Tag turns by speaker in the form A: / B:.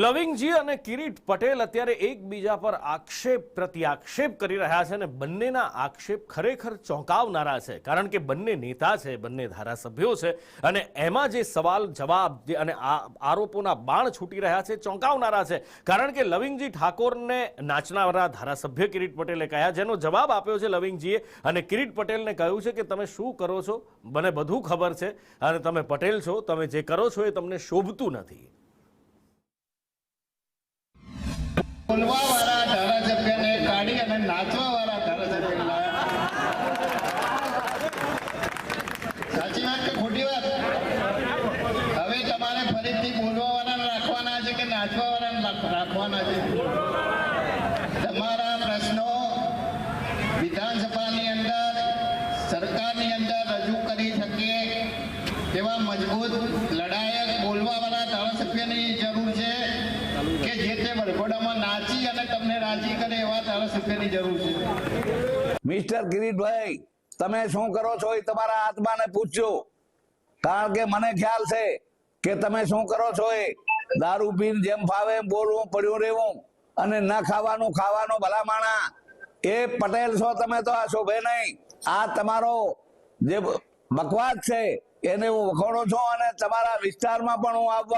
A: લવિંગજી અને કિરીટ પટેલ અત્યારે એકબીજા પર આક્ષેપ પ્રત્યાક્ષેપ કરી રહ્યા છે અને બંનેના આક્ષેપ ખરેખર ચોંકાવનારા છે, કારણ કે બંને નેતા છે, બંને ધારાસભ્યો છે અને એમાં જે સવાલ જવાબ અને આરોપોના બાણ છૂટી રહ્યા છે ચોંકાવનારા છે। કારણ કે લવિંગજી ઠાકોરને નાચનારા ધારાસભ્ય કિરીટ પટેલે કહ્યા, જેનો જવાબ આપ્યો છે લવિંગજીએ અને કિરીટ પટેલને કહ્યું છે કે તમે શું કરો છો મને બધું ખબર છે અને તમે પટેલ છો, તમે જે કરો છો એ તમને શોભતું નથી।
B: બોલવાવાળા ધારાસભ્યને કાઢી અને નાચવાવાળા ધારાસભ્યને લાવ્યા। સાચી વાત કે ખોટી વાત? હવે તમારે ફરીથી બોલવાવાળાને રાખવાના છે કે નાચવાવાળાને રાખવાના છે? તમારા પ્રશ્નો વિધાનસભાની અંદર, સરકારની અંદર રજૂ કરી શકીએ તેવા મજબૂત લડાયક બોલવાવાળા ધારાસભ્યની જરૂર છે કે જે તે વરઘોડામાં નાચી અને તમને રાજી કરે એવા ધારાસભ્યની જરૂર છે।
C: મિસ્ટર કિરીટભાઈ, તમે શું કરો છો એ તમારા આત્માને પૂછજો, કારણ કે મને ખ્યાલ છે કે તમે શું કરો છો એ દારૂ પીને જેમ ફાવે બોલવું, પડ્યું રહેવું અને ન ખાવાનું ખાવાનું ભલામણા એ પટેલ છો તમે તો આ શોભે નહીં। આ તમારો જે બકવાસ છે એને હું વખોડું છું અને તમારા વિસ્તારમાં પણ હું આવવા